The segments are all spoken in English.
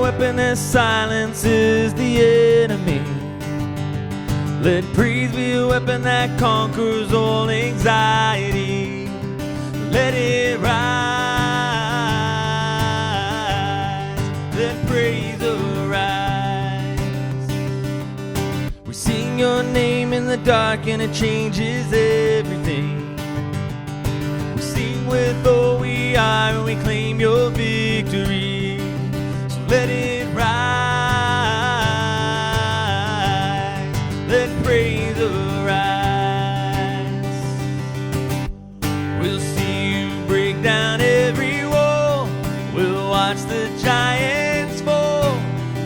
weapon that silences the enemy. Let praise be a weapon that conquers all anxiety. Let it rise, let praise arise. We sing your name in the dark and it changes everything. We sing with all we are and we claim your victory. So let it rise, let praise arise. We'll see you break down every wall. We'll watch the giants fall.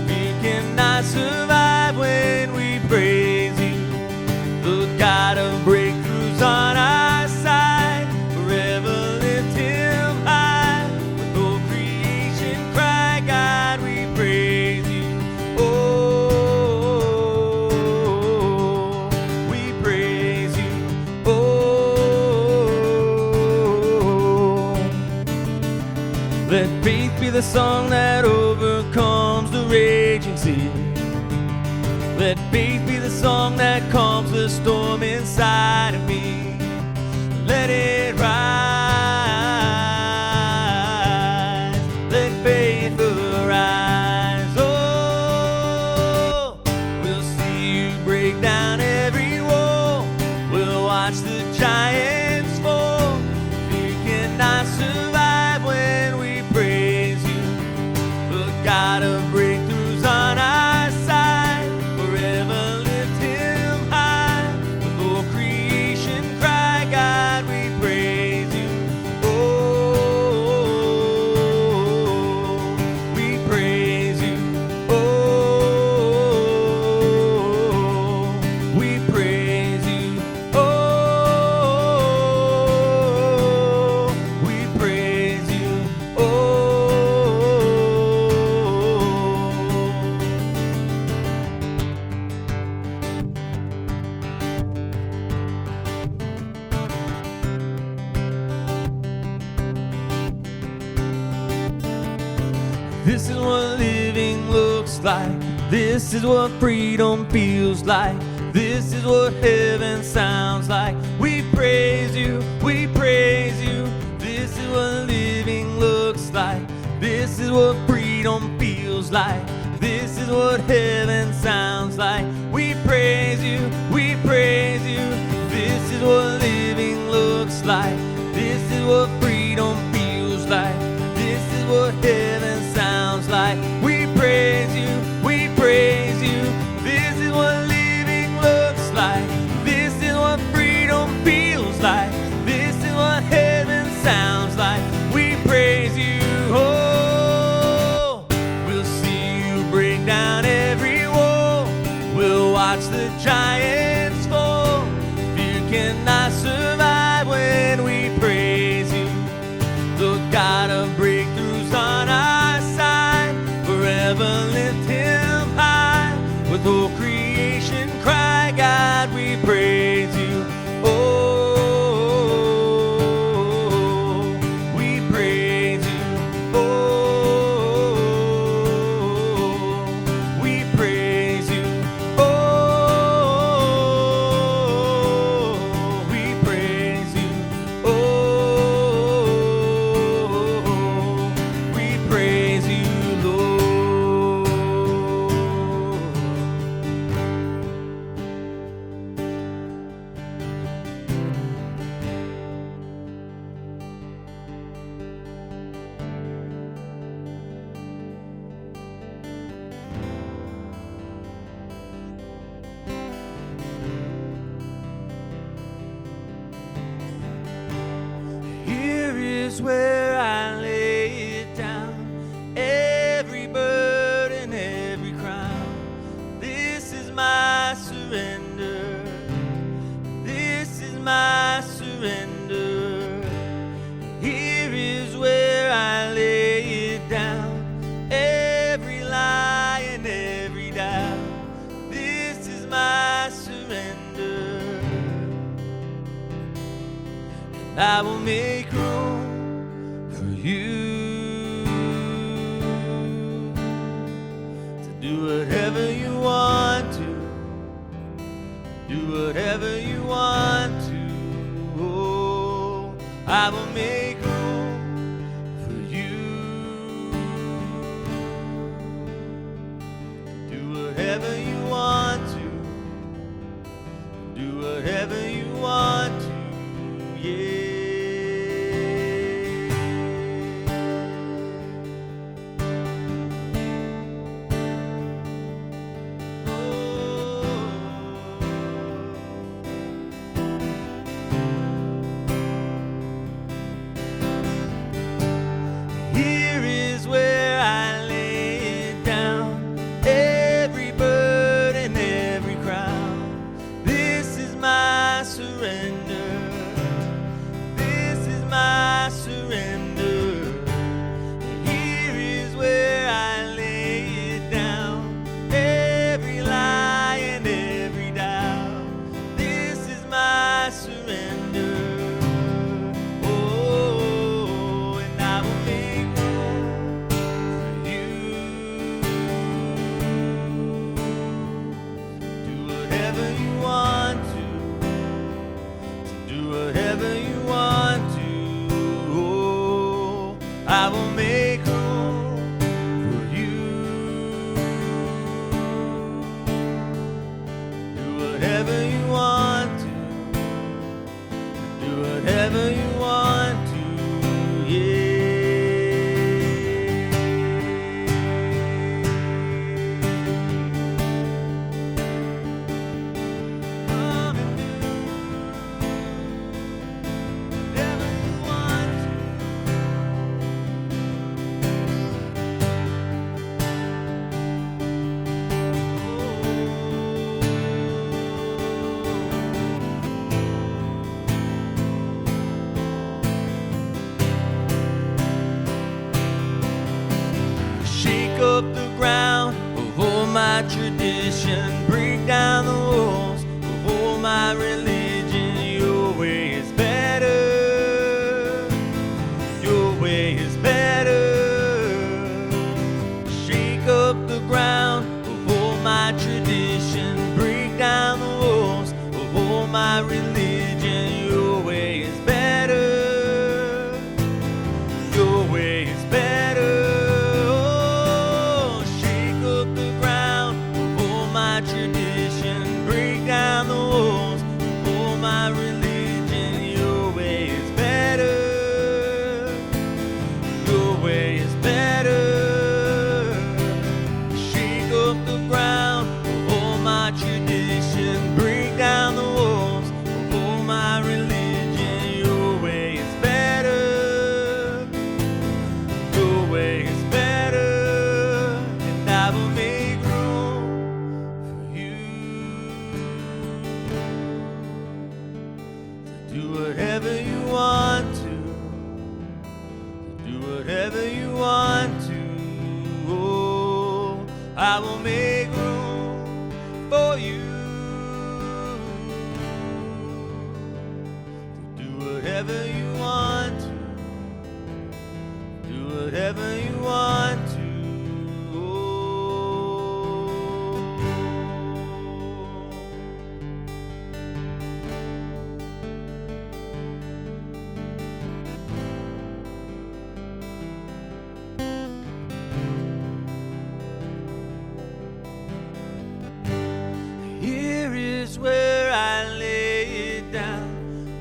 We cannot survive when we praise you. The God of breakthroughs on our side. Forever lift him high. With all creation cry, God, we praise you. Oh, we praise you. Oh, let faith be the song that overcomes the raging sea. Let faith be the song that calms the storm inside of me. Let it rise, let faith arise. Oh, we'll see you break down every wall. We'll watch the giants fall. We cannot survive when we praise you. The God of breakthroughs on our side. Forever lift him high. With all creation cry, God, we praise you. Oh, we praise you. Oh, we praise you. Oh, we praise you. Oh. This is what living looks like. This is what freedom feels like. This is what heaven sounds like. We praise you, we praise you. This is what living looks like. This is what freedom feels like. This is what heaven sounds like. We praise you, we praise you. This is what living looks like. This is what freedom feels like. This is what heaven sounds like. We praise you, we praise you. This is what living looks like. This is what freedom feels like. This is what heaven sounds like. We praise you. Oh, we'll see you break down every wall. We'll watch the giants fall. Fear cannot survive when we praise you. The God of breakthroughs on our side. Forever lift him high. With all creation cry, God, we praise you. Oh, we praise you. Oh, we praise you. Oh, we praise you. Oh, we praise you, Lord. Here is where I lay it down. Every burden, every crown. This is my surrender. This is my surrender. Here is where I lay it down. Every lie and every doubt. This is my surrender. And I will make room for you. I will make room for you. Do whatever you want to. Do whatever you want to. Yeah. Here is where I lay it down, every burden, every crown. This is my surrender. This is my surrender. Here is where I lay it down, every lie and every doubt. This is my surrender. Oh, and I will make room for you. Do whatever you want to. Do whatever you want to. Oh, I will make room for you. Do whatever you want to. Do whatever you want to. Yeah. Come and do whatever you want to. Shake up the ground of all my tradition, break down the walls of all my religion. Your way is better. Your way is better. Shake up the ground of all my tradition, break down the walls of all my religion. Your way is better. Your way is better. Oh, shake up the ground of all my tradition, break down the walls of all my religion. Your way is better. Your way is better. Shake up the ground of all my tradition, break down the walls of all my religion. Your way is better. Your way is better. And I will make room for you. To do whatever you want to. Do whatever you want to. Oh, I will make room for you. To do whatever you want to. Do whatever you want to. Oh. Here is where I lay it down.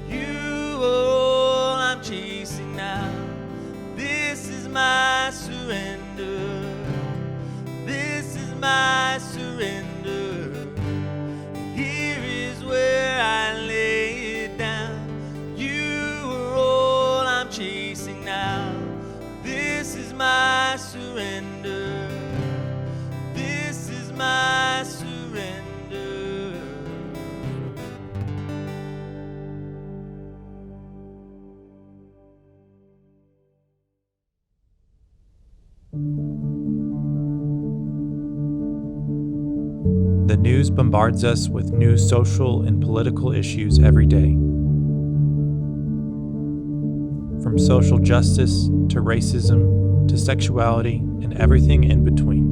You are all I'm chasing now. This is my surrender. This is my surrender. Here is where I lay it down. You are all I'm chasing now. This is my surrender. This is my surrender. The news bombards us with new social and political issues every day. From social justice to racism to sexuality and everything in between.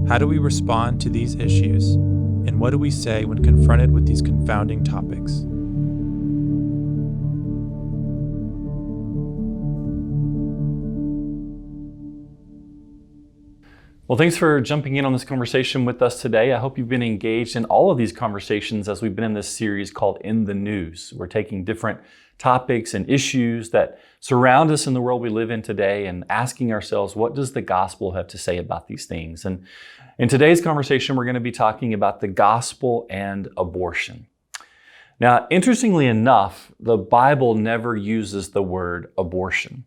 How do we respond to these issues, and what do we say when confronted with these confounding topics? Well, thanks for jumping in on this conversation with us today. I hope you've been engaged in all of these conversations as we've been in this series called In the News. We're taking different topics and issues that surround us in the world we live in today and asking ourselves, what does the gospel have to say about these things? And in today's conversation, we're going to be talking about the gospel and abortion. Now, interestingly enough, the Bible never uses the word abortion.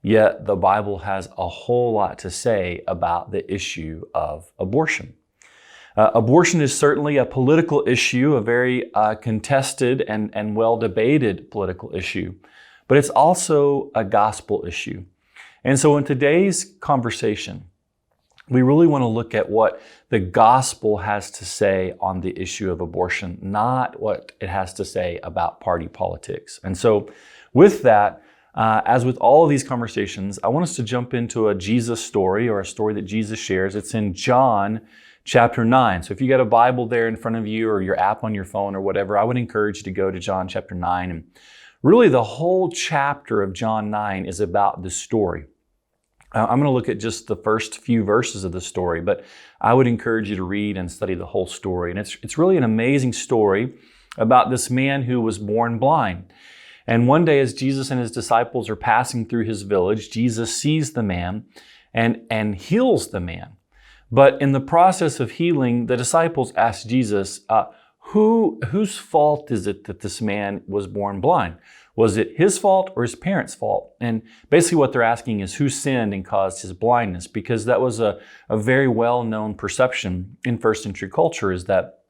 Yet the Bible has a whole lot to say about the issue of abortion. Abortion is certainly a political issue, a very contested and well-debated political issue, but it's also a gospel issue. And so in today's conversation, we really want to look at what the gospel has to say on the issue of abortion, not what it has to say about party politics. And so with that, as with all of these conversations, I want us to jump into a Jesus story or a story that Jesus shares. It's in John chapter 9. So if you got a Bible there in front of you or your app on your phone or whatever, I would encourage you to go to John chapter 9. And really the whole chapter of John 9 is about this story. I'm going to look at just the first few verses of the story, but I would encourage you to read and study the whole story. And it's really an amazing story about this man who was born blind. And one day as Jesus and his disciples are passing through his village, Jesus sees the man and heals the man. But in the process of healing, the disciples ask Jesus, whose fault is it that this man was born blind? Was it his fault or his parents' fault? And basically what they're asking is who sinned and caused his blindness? Because that was a very well-known perception in first century culture, is that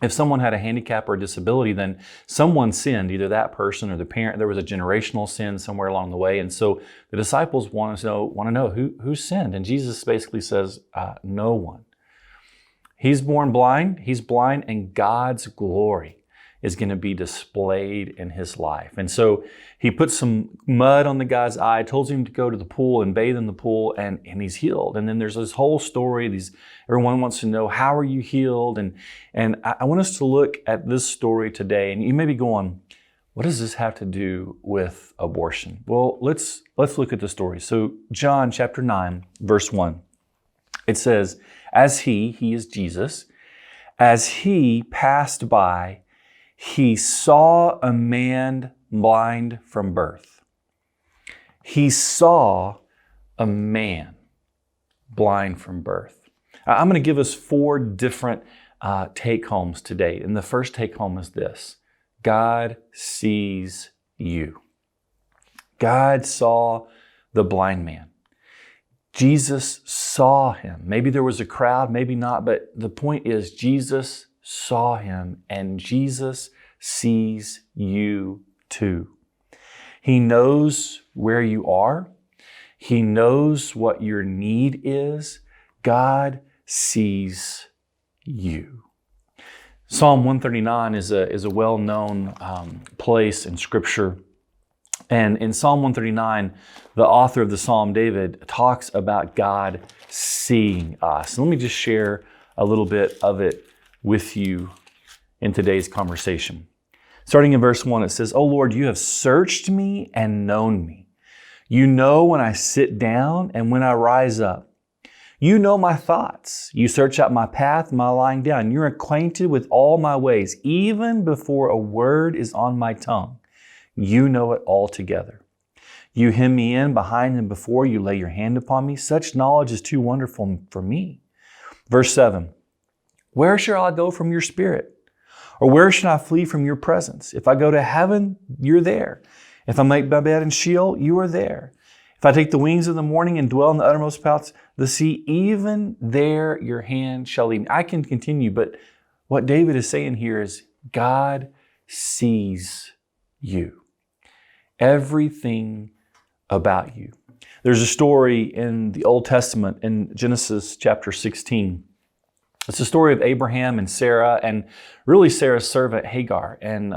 if someone had a handicap or a disability, then someone sinned, either that person or the parent. There was a generational sin somewhere along the way. And so the disciples want to know who sinned. And Jesus basically says, no one. He's born blind. He's blind, and God's glory is going to be displayed in his life. And so he puts some mud on the guy's eye, tells him to go to the pool and bathe in the pool, and he's healed. And then there's this whole story. Everyone wants to know, how are you healed? And I want us to look at this story today. And you may be going, what does this have to do with abortion? Well, let's look at the story. So John chapter 9, verse 1, it says, as he is Jesus, as he passed by, he saw a man blind from birth. He saw a man blind from birth. I'm going to give us 4 different take-homes today. And the first take-home is this: God sees you. God saw the blind man. Jesus saw him. Maybe there was a crowd, maybe not, but the point is Jesus saw him, and Jesus sees you too. He knows where you are. He knows what your need is. God sees you. Psalm 139 is a well-known place in Scripture. And in Psalm 139, the author of the Psalm, David, talks about God seeing us. Let me just share a little bit of it with you in today's conversation. Starting in verse 1, it says, "O Lord, you have searched me and known me. You know when I sit down and when I rise up. You know my thoughts. You search out my path and my lying down. You're acquainted with all my ways. Even before a word is on my tongue, you know it altogether. You hem me in behind and before. You lay your hand upon me. Such knowledge is too wonderful for me." Verse 7, "Where shall I go from your spirit? Or where should I flee from your presence? If I go to heaven, you're there. If I make my bed in Sheol, you are there. If I take the wings of the morning and dwell in the uttermost parts of the sea, even there your hand shall lead me." I can continue, but what David is saying here is God sees you. Everything about you. There's a story in the Old Testament in Genesis chapter 16. It's the story of Abraham and Sarah, and really Sarah's servant Hagar. And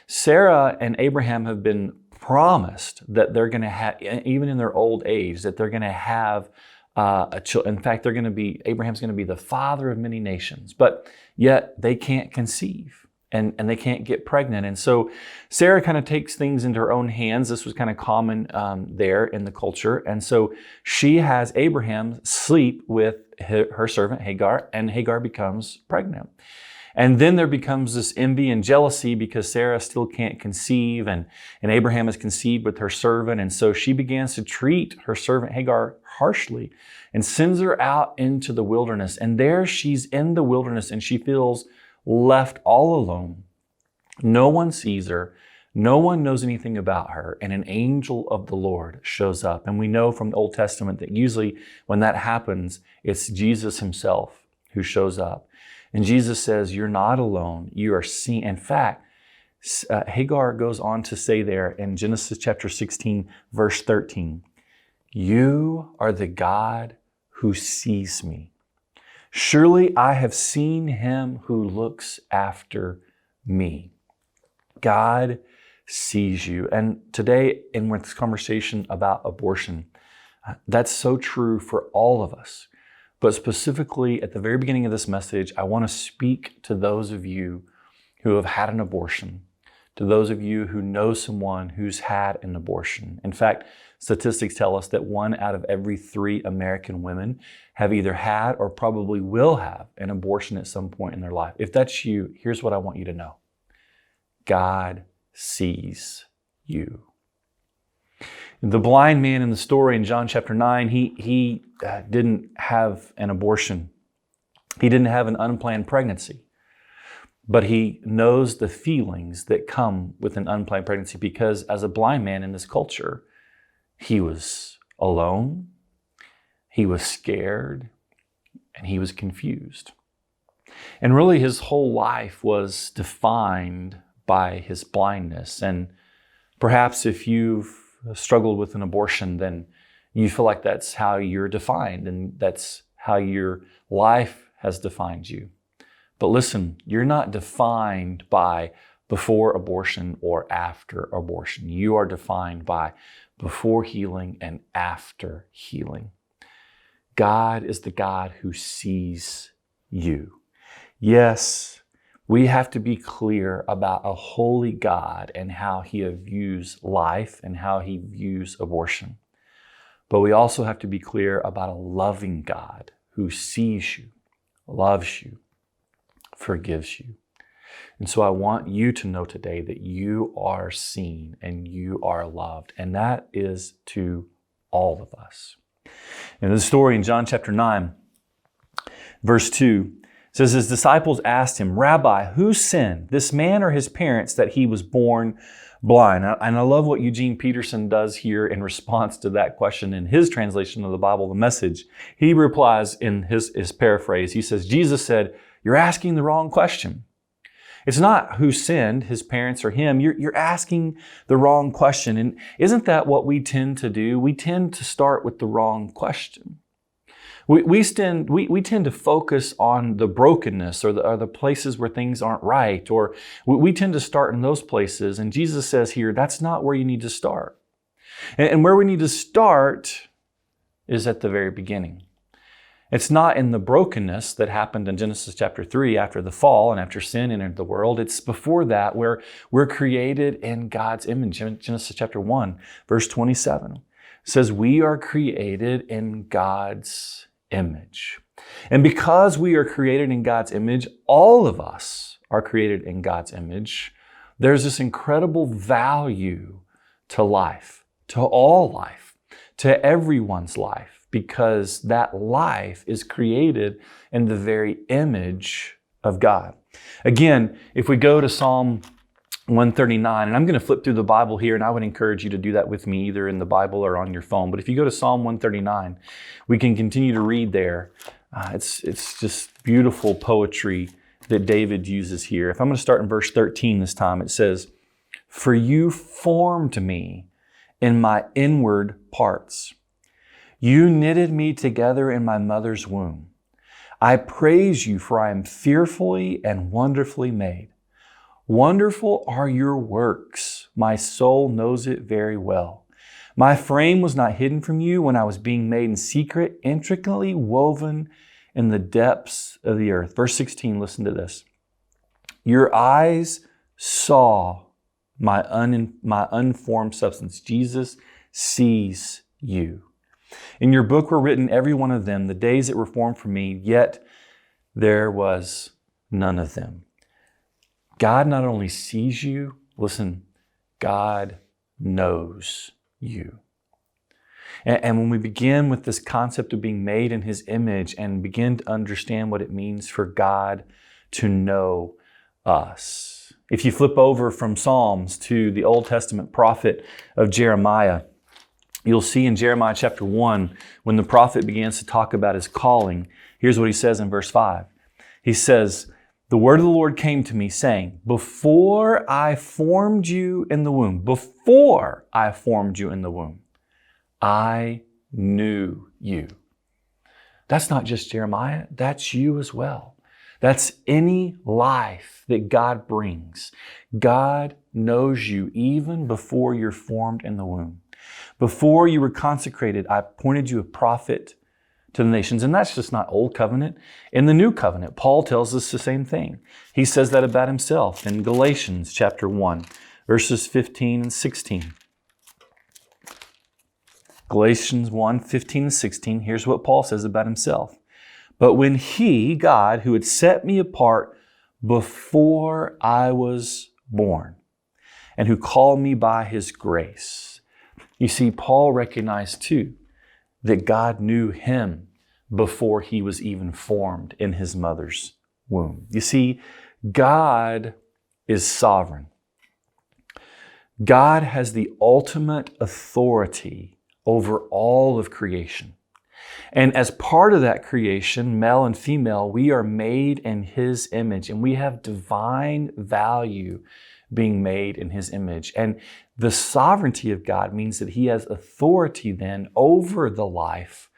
Sarah and Abraham have been promised that they're going to have, even in their old age, that they're going to have a child. In fact, Abraham's going to be the father of many nations. But yet they can't conceive. and they can't get pregnant. And so Sarah kind of takes things into her own hands. This was kind of common there in the culture. And so she has Abraham sleep with her servant Hagar, and Hagar becomes pregnant. And then there becomes this envy and jealousy because Sarah still can't conceive, and Abraham is conceived with her servant. And so she begins to treat her servant Hagar harshly and sends her out into the wilderness. And there she's in the wilderness and she feels left all alone. No one sees her. No one knows anything about her. And an angel of the Lord shows up. And we know from the Old Testament that usually when that happens, it's Jesus himself who shows up. And Jesus says, you're not alone. You are seen. In fact, Hagar goes on to say there in Genesis chapter 16, verse 13, you are the God who sees me. Surely I have seen him who looks after me. God sees you. And today, in this conversation about abortion, that's so true for all of us. But specifically at the very beginning of this message, I want to speak to those of you who have had an abortion, to those of you who know someone who's had an abortion. In fact, statistics tell us that 1 out of every 3 American women have either had or probably will have an abortion at some point in their life. If that's you, here's what I want you to know. God sees you. The blind man in the story in John chapter 9, he didn't have an abortion. He didn't have an unplanned pregnancy. But he knows the feelings that come with an unplanned pregnancy because as a blind man in this culture, he was alone, he was scared, and he was confused. And really his whole life was defined by his blindness. And perhaps if you've struggled with an abortion, then you feel like that's how you're defined and that's how your life has defined you. But listen, you're not defined by before abortion or after abortion. You are defined by before healing and after healing. God is the God who sees you. Yes, we have to be clear about a holy God and how he views life and how he views abortion. But we also have to be clear about a loving God who sees you, loves you, forgives you. And so I want you to know today that you are seen and you are loved. And that is to all of us. In the story in John chapter 9, verse 2, it says, his disciples asked him, Rabbi, who sinned, this man or his parents, that he was born blind? And I love what Eugene Peterson does here in response to that question in his translation of the Bible, The Message. He replies in his paraphrase. He says, Jesus said, you're asking the wrong question. It's not who sinned, his parents or him. You're asking the wrong question. And isn't that what we tend to do? We tend to start with the wrong question. We tend to focus on the brokenness or the places where things aren't right, or we tend to start in those places. And Jesus says here, that's not where you need to start. And where we need to start is at the very beginning. It's not in the brokenness that happened in Genesis chapter 3 after the fall and after sin entered the world. It's before that where we're created in God's image. Genesis chapter 1, verse 27 says we are created in God's image. And because we are created in God's image, all of us are created in God's image. There's this incredible value to life, to all life, to everyone's life, because that life is created in the very image of God. Again, if we go to Psalm 139, and I'm going to flip through the Bible here, and I would encourage you to do that with me, either in the Bible or on your phone. But if you go to Psalm 139, we can continue to read there. It's just beautiful poetry that David uses here. If I'm going to start in verse 13 this time, it says, "For you formed me in my inward parts. You knitted me together in my mother's womb. I praise you, for I am fearfully and wonderfully made. Wonderful are your works. My soul knows it very well. My frame was not hidden from you when I was being made in secret, intricately woven in the depths of the earth." Verse 16, listen to this. Your eyes saw my unformed substance. Jesus sees you. In your book were written, every one of them, the days that were formed for me, yet there was none of them. God not only sees you, listen, God knows you. And when we begin with this concept of being made in His image and begin to understand what it means for God to know us. If you flip over from Psalms to the Old Testament prophet of Jeremiah, you'll see in Jeremiah chapter 1, when the prophet begins to talk about his calling, here's what he says in verse 5. He says, the word of the Lord came to me saying, before I formed you in the womb, I knew you. That's not just Jeremiah, that's you as well. That's any life that God brings. God knows you even before you're formed in the womb. Before you were consecrated, I appointed you a prophet to the nations. And that's just not Old Covenant. In the New Covenant, Paul tells us the same thing. He says that about himself in Galatians chapter 1, verses 15 and 16. Galatians 1, 15 and 16, here's what Paul says about himself. But when He, God, who had set me apart before I was born, and who called me by His grace. You see, Paul recognized too that God knew him before he was even formed in his mother's womb. You see, God is sovereign. God has the ultimate authority over all of creation. And as part of that creation, male and female, we are made in His image, and we have divine value being made in His image. And the sovereignty of God means that He has authority then over the life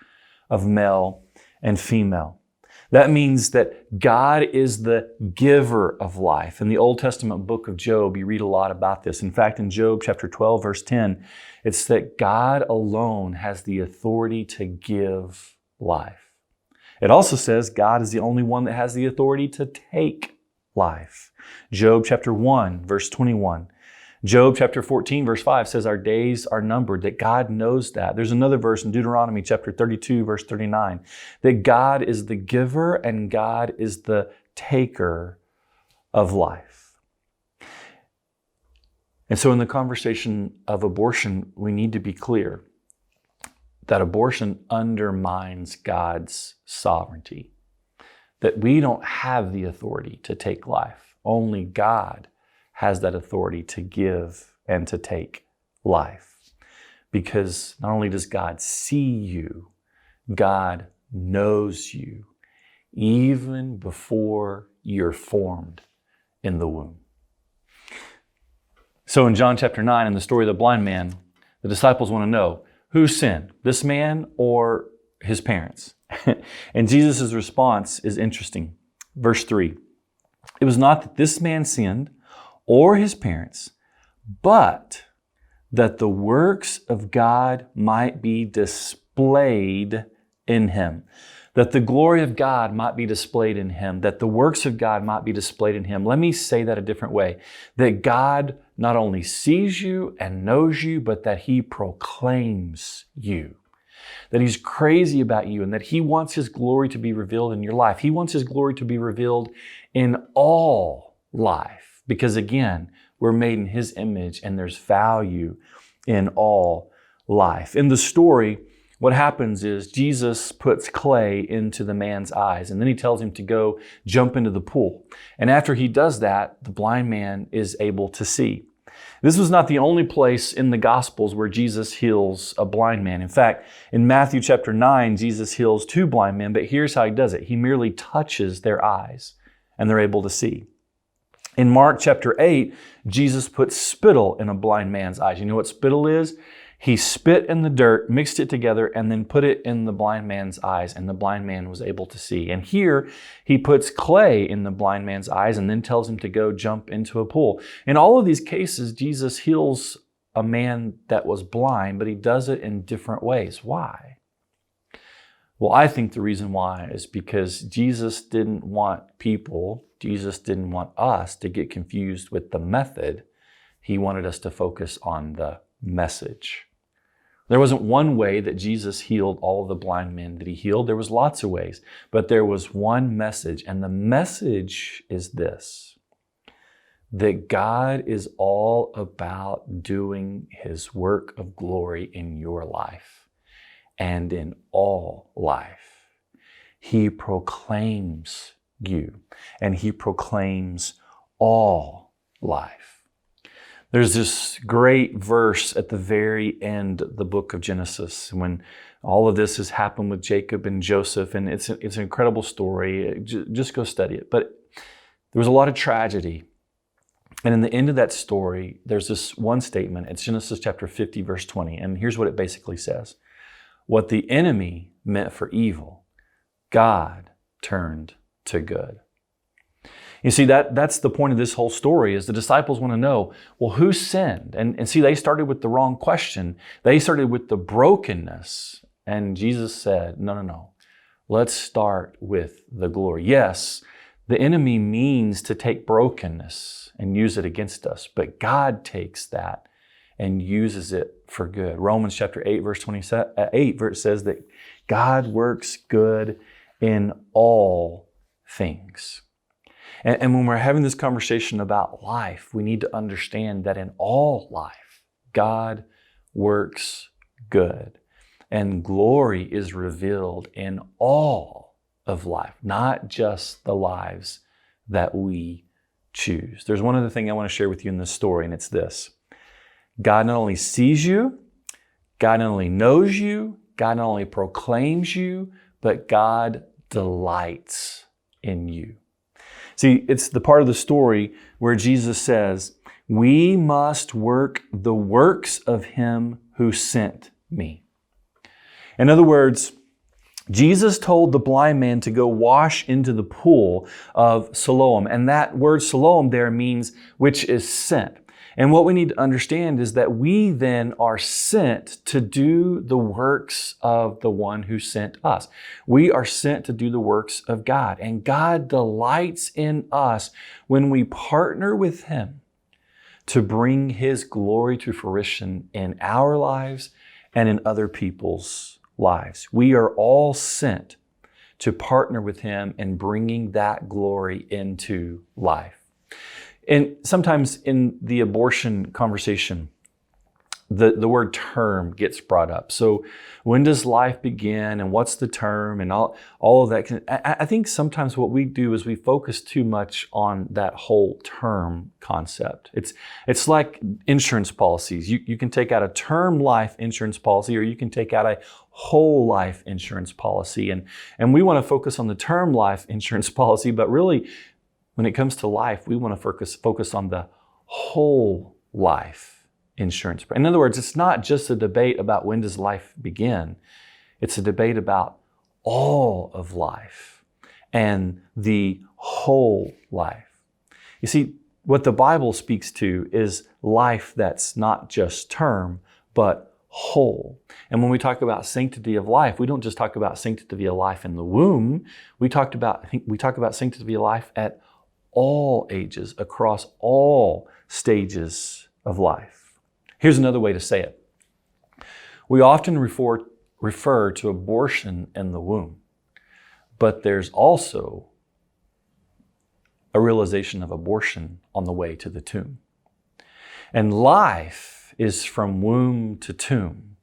of male and female. That means that God is the giver of life. In the Old Testament book of Job, you read a lot about this. In fact, in Job chapter 12, verse 10, it's that God alone has the authority to give life. It also says God is the only one that has the authority to take life. Job chapter 1, verse 21. Job chapter 14, verse 5 says our days are numbered, that God knows that. There's another verse in Deuteronomy chapter 32, verse 39, that God is the giver and God is the taker of life. And so in the conversation of abortion, we need to be clear that abortion undermines God's sovereignty, that we don't have the authority to take life. Only God has that authority to give and to take life. Because not only does God see you, God knows you even before you're formed in the womb. So in John chapter 9, in the story of the blind man, the disciples want to know, who sinned, this man or his parents? And Jesus' response is interesting. Verse 3, it was not that this man sinned or his parents, but that the works of God might be displayed in him. That the glory of God might be displayed in him. That the works of God might be displayed in him. Let me say that a different way. That God not only sees you and knows you, but that He proclaims you. That He's crazy about you and that He wants His glory to be revealed in your life. He wants His glory to be revealed in all life. Because again, we're made in His image and there's value in all life. In the story, what happens is Jesus puts clay into the man's eyes and then He tells him to go jump into the pool. And after he does that, the blind man is able to see. This was not the only place in the Gospels where Jesus heals a blind man. In fact, in Matthew chapter 9, Jesus heals 2 blind men, but here's how He does it. He merely touches their eyes and they're able to see. In Mark chapter 8, Jesus put spittle in a blind man's eyes. You know what spittle is? He spit in the dirt, mixed it together, and then put it in the blind man's eyes, and the blind man was able to see. And here, He puts clay in the blind man's eyes and then tells him to go jump into a pool. In all of these cases, Jesus heals a man that was blind, but He does it in different ways. Why? Well, I think the reason why is because Jesus didn't want people Jesus didn't want us to get confused with the method. He wanted us to focus on the message. There wasn't one way that Jesus healed all of the blind men that he healed. There was lots of ways, but there was one message. And the message is this: that God is all about doing his work of glory in your life and in all life. He proclaims you, and he proclaims all life. There's this great verse at the very end of the book of Genesis when all of this has happened with Jacob and Joseph, and it's an incredible story. Just go study it. But there was a lot of tragedy. And in the end of that story, there's this one statement. It's Genesis chapter 50, verse 20. And here's what it basically says: what the enemy meant for evil, God turned to good. You see, that's the point of this whole story, is the disciples want to know, well, who sinned? And see, they started with the wrong question. They started with the brokenness. And Jesus said, no. Let's start with the glory. Yes, the enemy means to take brokenness and use it against us, but God takes that and uses it for good. Romans chapter 8, verse 28 says that God works good in all things. And when we're having this conversation about life, we need to understand that in all life, God works good. And glory is revealed in all of life, not just the lives that we choose. There's one other thing I want to share with you in this story, and it's this: God not only sees you, God not only knows you, God not only proclaims you, but God delights in you. See, it's the part of the story where Jesus says, we must work the works of him who sent me. In other words, Jesus told the blind man to go wash into the pool of Siloam. And that word Siloam there means which is sent. And what we need to understand is that we then are sent to do the works of the one who sent us. We are sent to do the works of God. And God delights in us when we partner with him to bring his glory to fruition in our lives and in other people's lives. We are all sent to partner with him in bringing that glory into life. And sometimes in the abortion conversation, the word term gets brought up. So when does life begin and what's the term and all of that? I think sometimes what we do is we focus too much on that whole term concept. It's like insurance policies. You can take out a term life insurance policy, or you can take out a whole life insurance policy. And we want to focus on the term life insurance policy, but really, when it comes to life, we want to focus on the whole life insurance. In other words, it's not just a debate about when does life begin. It's a debate about all of life and the whole life. You see, what the Bible speaks to is life that's not just term, but whole. And when we talk about sanctity of life, we don't just talk about sanctity of life in the womb. We talk about sanctity of life at all ages, across all stages of life. Here's another way to say it. We often refer to abortion in the womb, but there's also a realization of abortion on the way to the tomb. And life is from womb to tomb,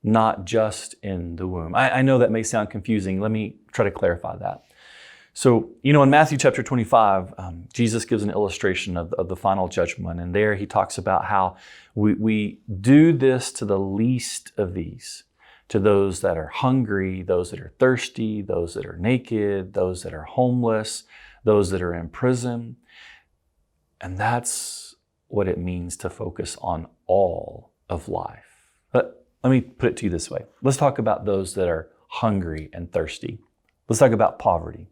not just in the womb. I know that may sound confusing. Let me try to clarify that. So, in Matthew chapter 25, Jesus gives an illustration of the final judgment. And there he talks about how we do this to the least of these, to those that are hungry, those that are thirsty, those that are naked, those that are homeless, those that are in prison. And that's what it means to focus on all of life. But let me put it to you this way. Let's talk about those that are hungry and thirsty. Let's talk about poverty.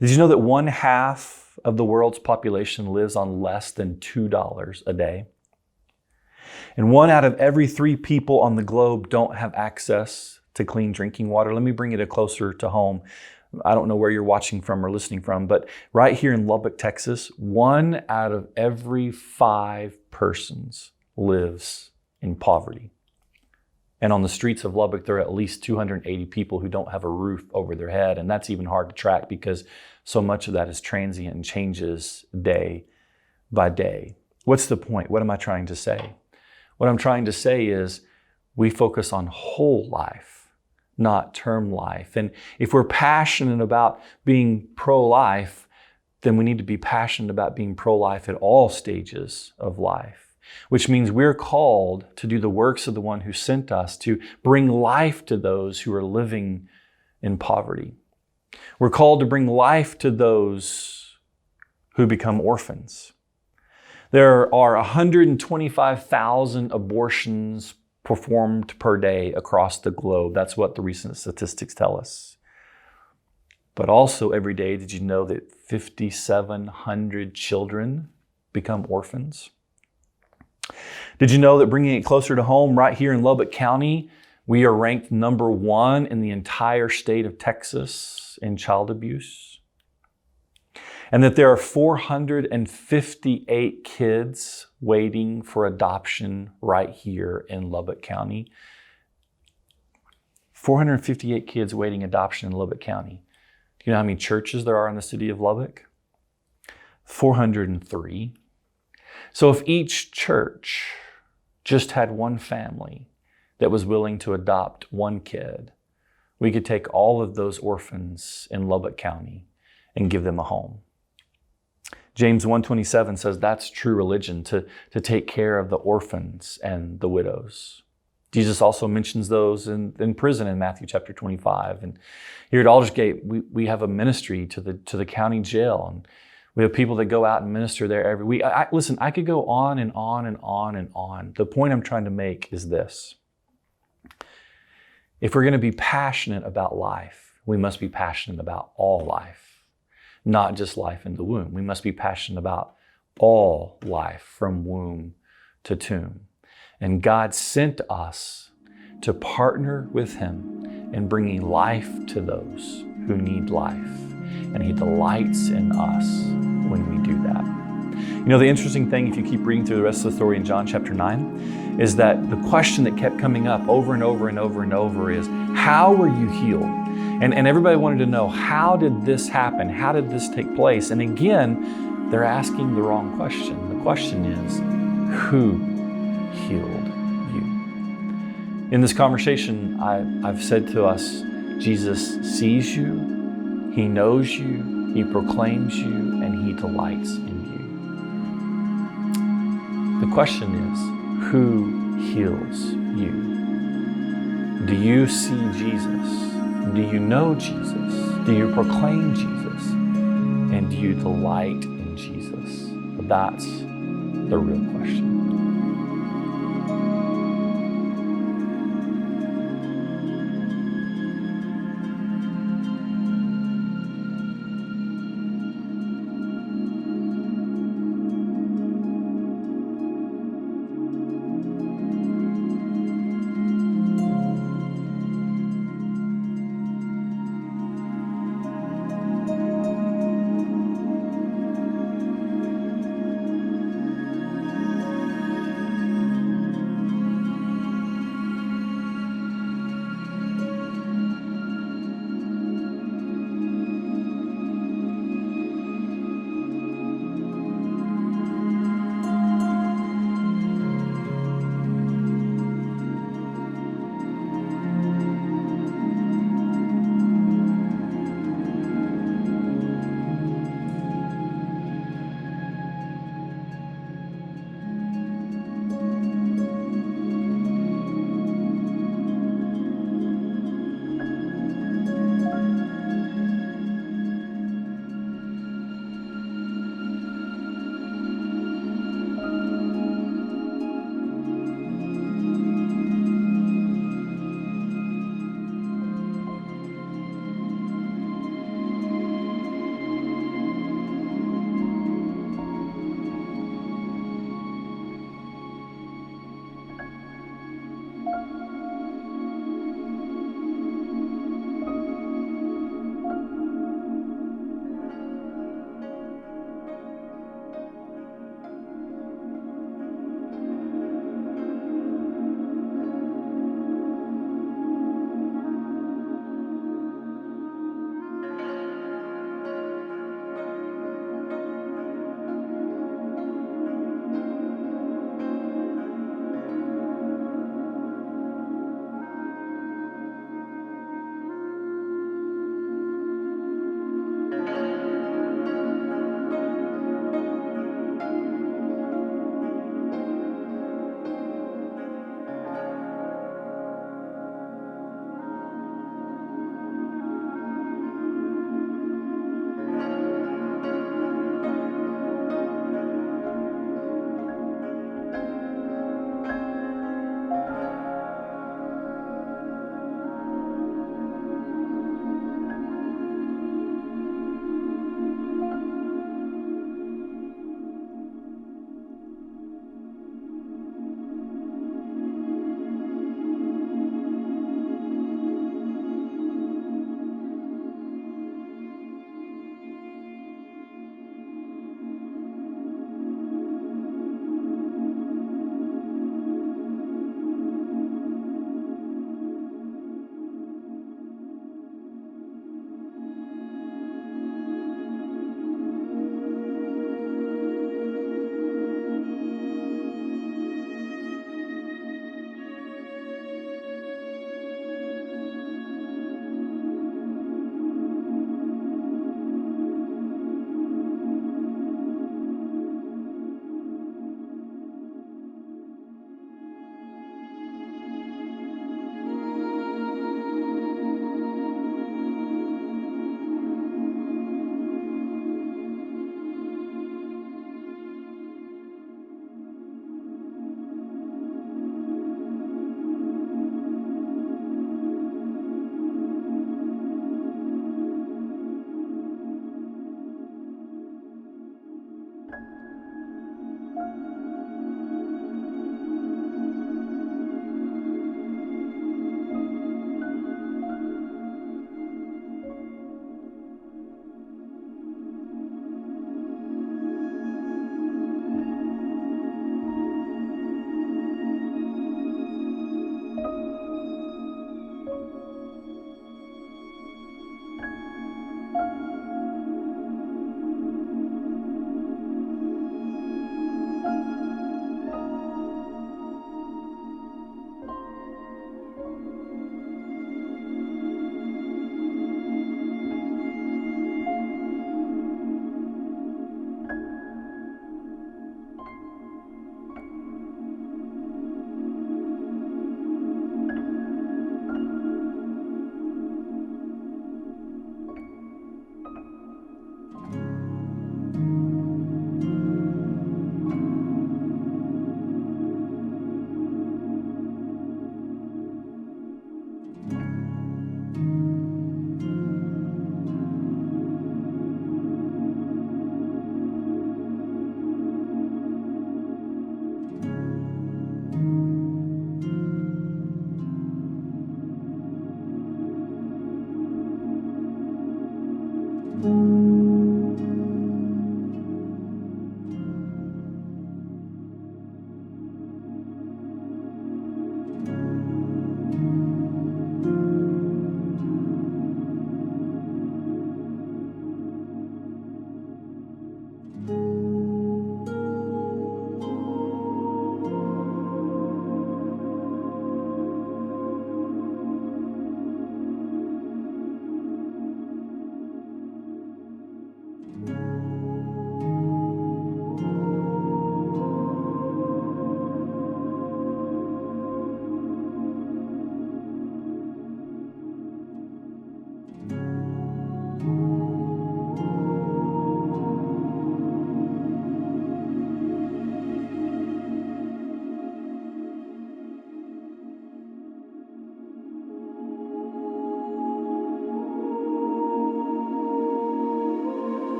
Did you know that 1/2 of the world's population lives on less than $2 a day? And 1 out of every 3 people on the globe don't have access to clean drinking water. Let me bring it closer to home. I don't know where you're watching from or listening from, but right here in Lubbock, Texas, 1 out of every 5 persons lives in poverty. And on the streets of Lubbock, there are at least 280 people who don't have a roof over their head. And that's even hard to track because so much of that is transient and changes day by day. What's the point? What am I trying to say? What I'm trying to say is we focus on whole life, not term life. And if we're passionate about being pro-life, then we need to be passionate about being pro-life at all stages of life, which means we're called to do the works of the one who sent us to bring life to those who are living in poverty. We're called to bring life to those who become orphans. There are 125,000 abortions performed per day across the globe. That's what the recent statistics tell us. But also every day, did you know that 5,700 children become orphans? Did you know that bringing it closer to home, right here in Lubbock County, we are ranked number 1 in the entire state of Texas in child abuse? And that there are 458 kids waiting for adoption right here in Lubbock County. 458 kids waiting adoption in Lubbock County. Do you know how many churches there are in the city of Lubbock? 403. So if each church just had one family that was willing to adopt one kid, we could take all of those orphans in Lubbock County and give them a home. James 1:27 says that's true religion, to take care of the orphans and the widows. Jesus also mentions those in prison in Matthew chapter 25. And here at Aldersgate, we have a ministry to the county jail. And we have people that go out and minister there every week. Listen, I could go on and on and on and on. The point I'm trying to make is this. If we're going to be passionate about life, we must be passionate about all life. Not just life in the womb. We must be passionate about all life from womb to tomb. And God sent us to partner with Him in bringing life to those who need life. And He delights in us when we do that. You know, the interesting thing, if you keep reading through the rest of the story in John chapter 9, is that the question that kept coming up over and over and over and over is, how were you healed? And everybody wanted to know, how did this happen? How did this take place? And again, they're asking the wrong question. The question is, who healed you? In this conversation, I've said to us, Jesus sees you, He knows you, He proclaims you, and He delights in you. The question is, who heals you? Do you see Jesus? Do you know Jesus? Do you proclaim Jesus? And do you delight in Jesus? That's the real question.